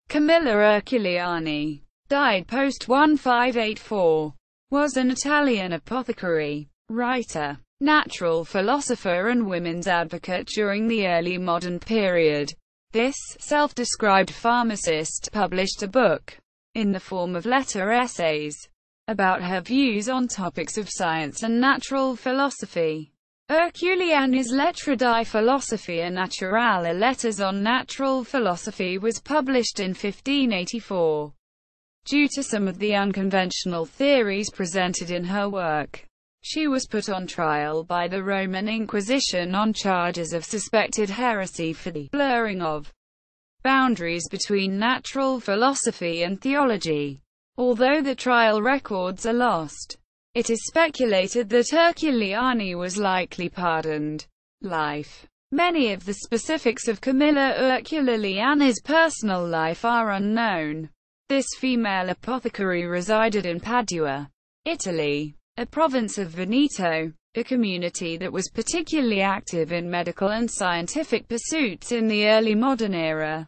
Camilla Erculiani, died post-1584, was an Italian apothecary, writer, natural philosopher and women's advocate during the early modern period. This self-described pharmacist published a book, in the form of Lettre essays, about her views on topics of science and natural philosophy. Erculiani's Lettre di philosophia naturale, Letters on Natural Philosophy, was published in 1584. Due to some of the unconventional theories presented in her work, she was put on trial by the Roman Inquisition on charges of suspected heresy for the blurring of boundaries between natural philosophy and theology. Although the trial records are lost, it is speculated that Erculiani was likely pardoned. Life. Many of the specifics of Camilla Erculiani's personal life are unknown. This female apothecary resided in Padua, Italy, a province of Veneto, a community that was particularly active in medical and scientific pursuits in the early modern era.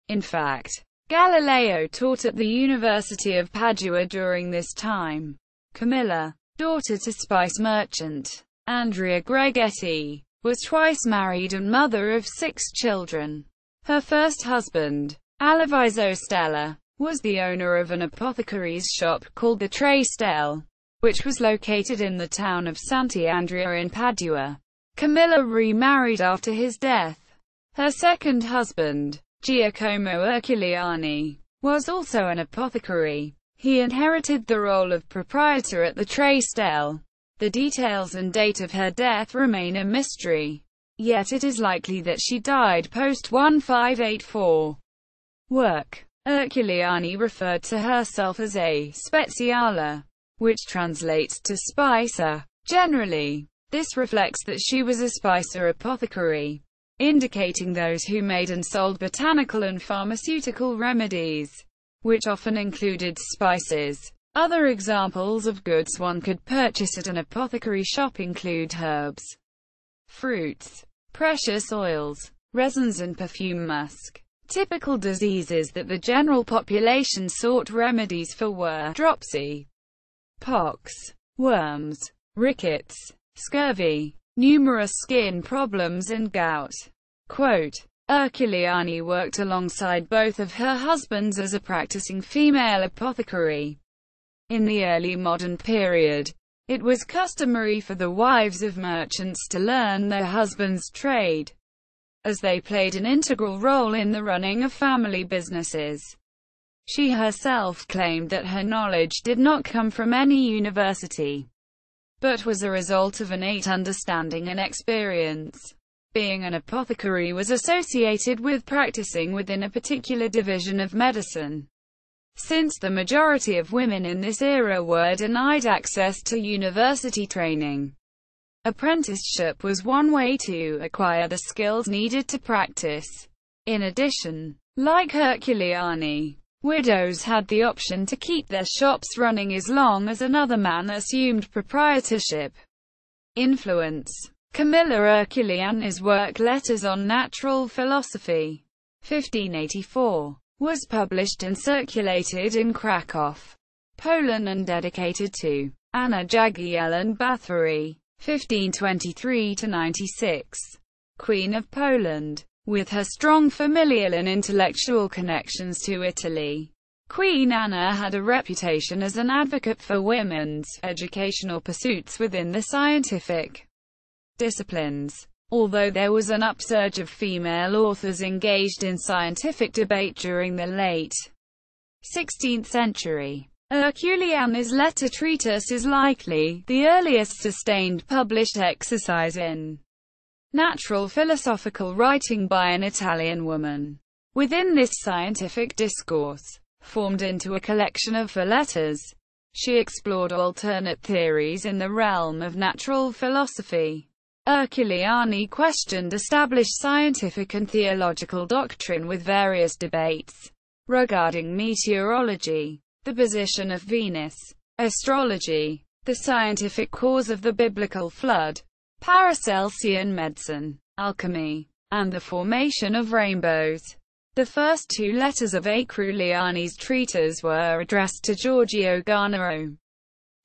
In fact, Galileo taught at the University of Padua during this time. Camilla, daughter to spice merchant Andrea Greghetti, was twice married and mother of 6 children. Her first husband, Aloviso Stella, was the owner of an apothecary's shop called the Tre Stelle, which was located in the town of Sant'Andrea in Padua. Camilla remarried after his death. Her second husband, Giacomo Erculiani, was also an apothecary. He inherited the role of proprietor at the Tre Stelle. The details and date of her death remain a mystery, yet it is likely that she died post-1584. Work. Erculiani referred to herself as a speziale, which translates to spicer. Generally, this reflects that she was a spicer apothecary, indicating those who made and sold botanical and pharmaceutical remedies, which often included spices. Other examples of goods one could purchase at an apothecary shop include herbs, fruits, precious oils, resins and perfume musk. Typical diseases that the general population sought remedies for were dropsy, pox, worms, rickets, scurvy, numerous skin problems and gout. Quote, Erculiani worked alongside both of her husbands as a practicing female apothecary. In the early modern period, it was customary for the wives of merchants to learn their husband's trade, as they played an integral role in the running of family businesses. She herself claimed that her knowledge did not come from any university, but was a result of innate understanding and experience. Being an apothecary was associated with practicing within a particular division of medicine, since the majority of women in this era were denied access to university training. Apprenticeship was one way to acquire the skills needed to practice. In addition, like Erculiani, widows had the option to keep their shops running as long as another man assumed proprietorship. Influence. Camilla Erculiani's work Letters on Natural Philosophy, 1584, was published and circulated in Krakow, Poland and dedicated to Anna Jagiellon Bathory, 1523–96, Queen of Poland. With her strong familial and intellectual connections to Italy, Queen Anna had a reputation as an advocate for women's educational pursuits within the scientific disciplines. Although there was an upsurge of female authors engaged in scientific debate during the late 16th century, Erculiani's Lettre treatise is likely the earliest sustained published exercise in natural philosophical writing by an Italian woman. Within this scientific discourse, formed into a collection of her letters, she explored alternate theories in the realm of natural philosophy. Erculiani questioned established scientific and theological doctrine with various debates regarding meteorology, the position of Venus, astrology, the scientific cause of the biblical flood, Paracelsian medicine, alchemy, and the formation of rainbows. The first two letters of Erculiani's treatise were addressed to Giorgio Garnero,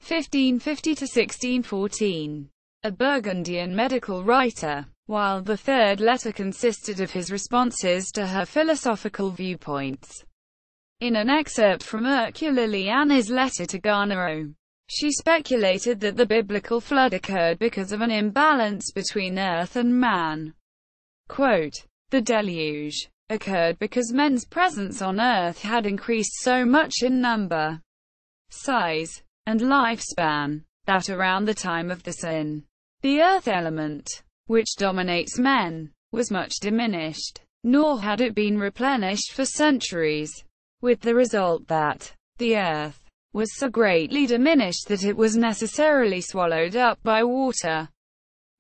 1550–1614, a Burgundian medical writer, while the third letter consisted of his responses to her philosophical viewpoints. In an excerpt from Erculiani's letter to Garnero, she speculated that the biblical flood occurred because of an imbalance between earth and man. Quote, "The deluge occurred because men's presence on earth had increased so much in number, size, and lifespan, that around the time of the sin, the earth element, which dominates men, was much diminished, nor had it been replenished for centuries, with the result that the earth was so greatly diminished that it was necessarily swallowed up by water,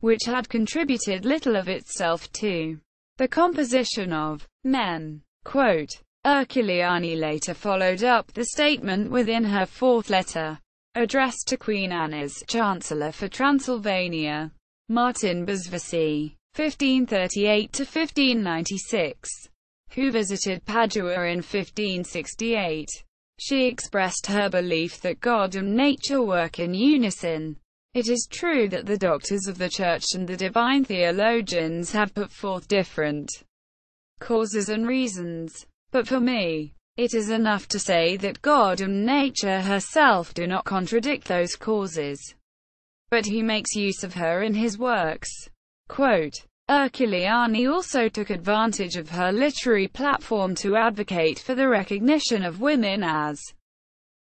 which had contributed little of itself to the composition of men." Quote, Erculiani later followed up the statement within her fourth letter, addressed to Queen Anna's Chancellor for Transylvania, Martin Bosvasi, 1538–1596, who visited Padua in 1568. She expressed her belief that God and nature work in unison. It is true that the doctors of the Church and the divine theologians have put forth different causes and reasons, but for me, it is enough to say that God and nature herself do not contradict those causes, but he makes use of her in his works. Quote, Erculiani also took advantage of her literary platform to advocate for the recognition of women as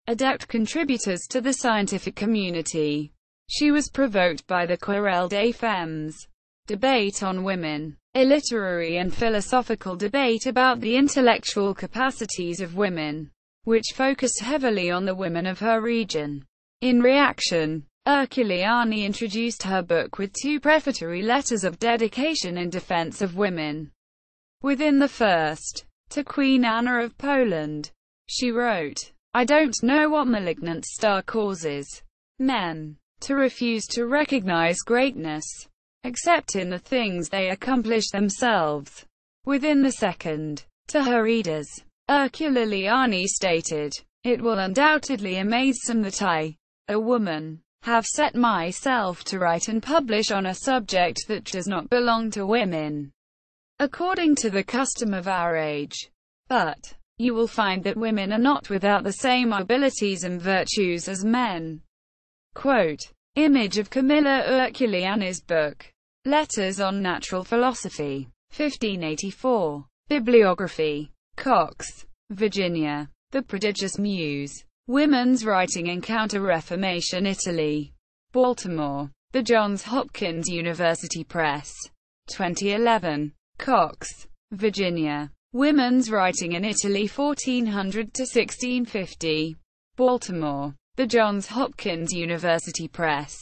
adept contributors to the scientific community. She was provoked by the Querelle des Femmes debate on women, a literary and philosophical debate about the intellectual capacities of women, which focused heavily on the women of her region. In reaction, Erculiani introduced her book with two prefatory letters of dedication in defense of women. Within the first, to Queen Anna of Poland, she wrote, "I don't know what malignant star causes men to refuse to recognize greatness, except in the things they accomplish themselves." Within the second, to her readers, Erculiani stated, "It will undoubtedly amaze some that I, a woman, have set myself to write and publish on a subject that does not belong to women, according to the custom of our age. But you will find that women are not without the same abilities and virtues as men." Quote, image of Camilla Erculiani's book, Letters on Natural Philosophy, 1584. Bibliography. Cox, Virginia. The Prodigious Muse. Women's Writing in Counter-Reformation Italy. Baltimore. The Johns Hopkins University Press. 2011. Cox, Virginia. Women's Writing in Italy 1400–1650. Baltimore. The Johns Hopkins University Press.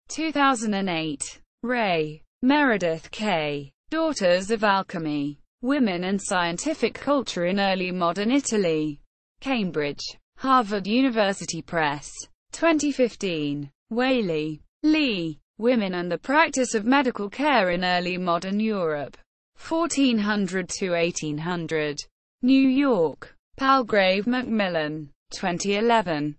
2008. Ray, Meredith K. Daughters of Alchemy. Women and Scientific Culture in Early Modern Italy. Cambridge. Harvard University Press. 2015. Whaley, Lee. Women and the Practice of Medical Care in Early Modern Europe. 1400–1800. New York. Palgrave Macmillan. 2011.